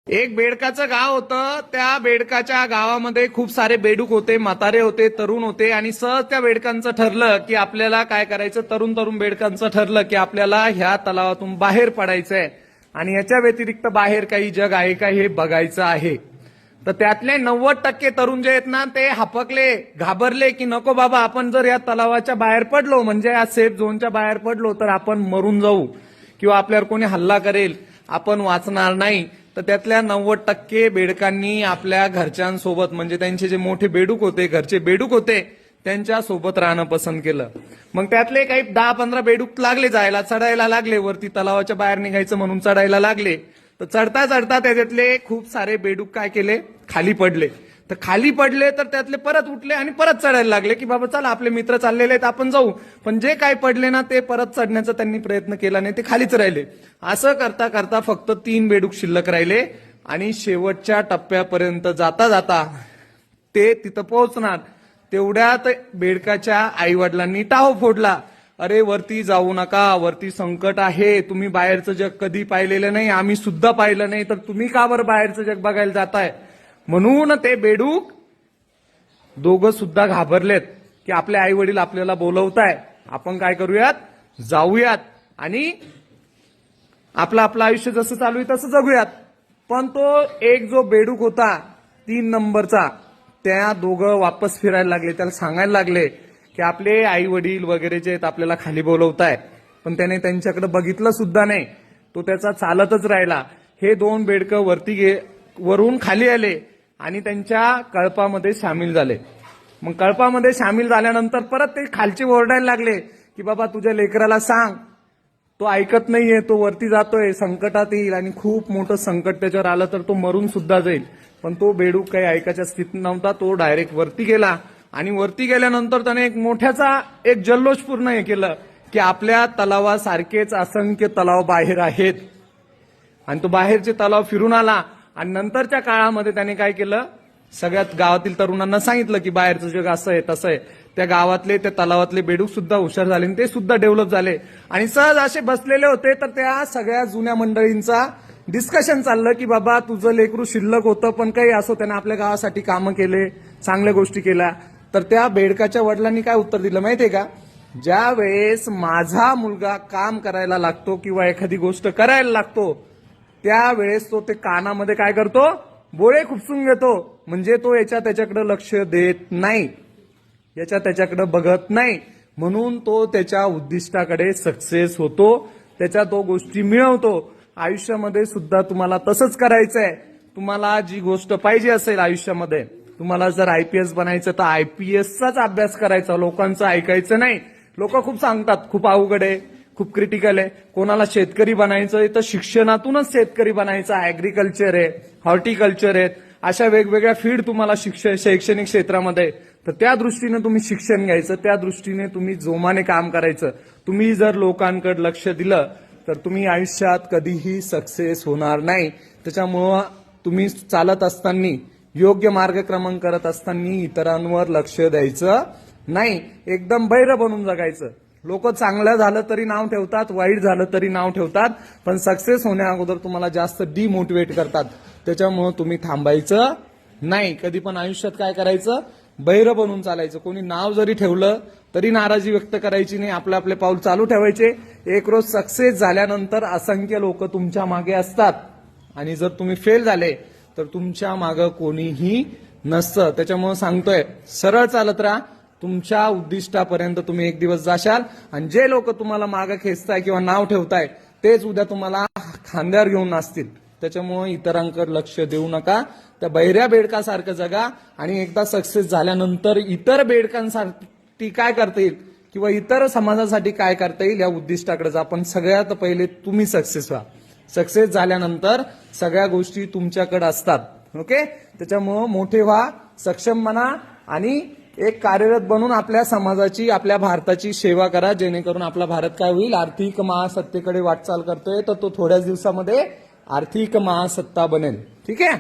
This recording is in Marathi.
एक बेडकाचं गाव होतं. त्या बेडकाच्या गावामध्ये खूप सारे बेडूक होते, म्हातारे होते, तरुण होते आणि सहज त्या बेडकांचं ठरलं की आपल्याला काय करायचं. तरुण तरुण बेडकांचं ठरलं की आपल्याला ह्या तलावातून बाहेर पडायचंय आणि याच्या व्यतिरिक्त बाहेर काही जग आहे का हे बघायचं आहे. तर त्यातले 90% तरुण जे आहेत ना ते हापकले, घाबरले की नको बाबा, आपण जर या तलावाच्या बाहेर पडलो म्हणजे या सेफ झोनच्या बाहेर पडलो तर आपण मरून जाऊ किंवा आपल्यावर कोणी हल्ला करेल, आपण वाचणार नाही. तर त्यातल्या 90% बेडकांनी आपल्या घरच्यांसोबत म्हणजे त्यांचे जे मोठे बेडूक होते, घरचे बेडूक होते, त्यांच्या सोबत राहणं पसंत केलं. मग त्यातले काही 10-15 बेडूक लागले जायला, चढायला लागले वरती, तलावाच्या बाहेर निघायचं म्हणून चढायला लागले. तर चढता चढता त्याच्यातले खूप सारे बेडूक काय केले, खाली पडले. तर खाली पडले तर त्यातले परत उठले आणि परत चढायला लागले की बाबा चला आपले मित्र चाललेले आहेत आपण जाऊ. पण जे काय पडले ना ते परत चढण्याचा त्यांनी प्रयत्न केला नाही, ते खालीच राहिले. असं करता करता फक्त 3 बेडूक शिल्लक राहिले आणि शेवटच्या टप्प्यापर्यंत जाता जाता ते तिथं पोहोचणार तेवढ्यात बेडकाच्या आई वडिलांनी टाहो फोडला. अरे वरती जाऊ नका, वरती संकट आहे, तुम्ही बाहेरचं जग कधी पाहिलेलं नाही, आम्ही सुद्धा पाहिलं नाही, तर तुम्ही का बरं बाहेरचं जग बघायला जाताय. म्हणून ते बेडूक दोघं सुद्धा घाबरलेत की आपले आई वडील आपल्याला बोलवताय, आपण काय करूयात, जाऊयात आणि आपलं आपलं आयुष्य जसं चालू आहे तसं जगूयात. पण तो एक जो बेडूक होता 3 नंबरचा, त्या दोघं वापस फिरायला लागले. त्याला सांगायला लागले की आपले आई वडील वगैरे जे आहेत आपल्याला खाली बोलवताय, पण त्याने त्यांच्याकडे बघितलं सुद्धा नाही, तो त्याचा चालतच राहिला. हे 2 बेडकं वरून खाली आले आणि त्यांच्या कळपामध्ये सामील झाले. मग कळपामध्ये सामील झाल्यानंतर परत ते खालचे ओरडायला लागले की बाबा तुझ्या लेकराला सांग, तो ऐकत नाहीये, तो वरती जातोय, संकटात येईल आणि खूप मोठं संकट त्याच्यावर आलं तर तो मरून सुद्धा जाईल. पण तो बेडूक काही ऐकायच्या स्थितीत नव्हता. तो डायरेक्ट वरती गेला आणि वरती गेल्यानंतर त्याने एक मोठ्याचा एक जल्लोष पूर्ण हे केलं की आपल्या तलावासारखेच असंख्य तलाव बाहेर आहेत. आणि तो बाहेरचे तलाव फिरून आला आणि नंतरच्या काळामध्ये त्याने काय केलं, सगळ्यात गावातील तरुणांना सांगितलं की बाहेरचं जग असं आहे तसं आहे. त्या गावातले त्या तलावातले बेडूक सुद्धा हुशार झाले आणि ते सुद्धा डेव्हलप झाले आणि सहज असे बसलेले होते. तर त्या सगळ्या जुन्या मंडळींचा डिस्कशन चाललं की बाबा तुझं लेकरू शिल्लक होतं पण काही असो, त्याने आपल्या गावासाठी कामं केले, चांगल्या गोष्टी केल्या. तर त्या बेडकाच्या वडिलांनी काय उत्तर दिलं माहितीये का, ज्या वेळेस माझा मुलगा काम करायला लागतो किंवा एखादी गोष्ट करायला लागतो त्यावेळेस तो ते कानामध्ये काय करतो, बोळे खुपसून घेतो. म्हणजे तो त्याच्याकडे लक्ष देत नाही, त्याच्याकडे बघत नाही. म्हणून तो त्याच्या उद्दिष्टाकडे सक्सेस होतो, त्याच्या तो गोष्टी मिळवतो. आयुष्यामध्ये सुद्धा तुम्हाला तसंच करायचंय. तुम्हाला जी गोष्ट पाहिजे असेल आयुष्यामध्ये, तुम्हाला जर IPS बनायचं तर IPSचाच अभ्यास करायचा, लोकांचं ऐकायचं नाही. लोक खूप सांगतात खूप अवघड आहे, खूप क्रिटिकल आहे. कोणाला शेतकरी बनायचं आहे तर शिक्षणातूनच शेतकरी बनायचं, ऍग्रिकल्चर आहे, हॉर्टिकल्चर आहे, अशा वेगवेगळ्या फील्ड तुम्हाला शैक्षणिक क्षेत्रामध्ये. तर त्या दृष्टीने तुम्ही शिक्षण घ्यायचं, त्या दृष्टीने तुम्ही जोमाने काम करायचं. तुम्ही जर लोकांकडे लक्ष दिलं तर तुम्ही आयुष्यात कधीही सक्सेस होणार नाही. त्याच्यामुळं तुम्ही चालत असताना, योग्य मार्गक्रमण करत असताना इतरांवर लक्ष द्यायचं नाही, एकदम बैर बनून जगायचं. लोक चांगलं झालं तरी नाव ठेवतात, वाईट झालं तरी नाव ठेवतात, पण सक्सेस होण्या अगोदर तुम्हाला जास्त डिमोटिवेट करतात. त्याच्यामुळे तुम्ही थांबायचं नाही. कधी पण आयुष्यात काय करायचं, बैर बनून चालायचं. कोणी नाव जरी ठेवलं तरी नाराजी व्यक्त करायची नाही, आपले आपले पाऊल चालू ठेवायचे. एक रोज सक्सेस झाल्यानंतर असंख्य लोक तुमच्या मागे असतात आणि जर तुम्ही फेल झाले तर तुमच्या मागे कोणीही नसतं. त्याच्यामुळे सांगतोय, सरळ चालत राहा, तुमच्या उद्दिष्टापर्यंत तुम्ही एक दिवस जाशाल. आणि जे लोक तुम्हाला मागे खेचताय किंवा नाव ठेवताय तेच उद्या तुम्हाला खांद्यावर घेऊन नाचतील. त्याच्यामुळे इतरांकडे लक्ष देऊ नका, त्या बहिऱ्या बेडकासारखं जगा. आणि एकदा सक्सेस झाल्यानंतर इतर बेडकांसाठी काय करता येईल किंवा इतर समाजासाठी काय करता येईल या उद्दिष्टाकडे जा. पण सगळ्यात पहिले तुम्ही सक्सेस व्हा. सक्सेस झाल्यानंतर सगळ्या गोष्टी तुमच्याकडे असतात. ओके, त्याच्यामुळं मोठे व्हा, सक्षम बना आणि एक कार्यरत बनून आपल्या समाजाची, आपल्या भारताची सेवा करा, जेणेकरून आपला भारत काय होईल, आर्थिक महासत्तेकडे वाटचाल करतोय तर तो थोड्याच दिवसामध्ये आर्थिक महासत्ता बनेल. ठीक आहे.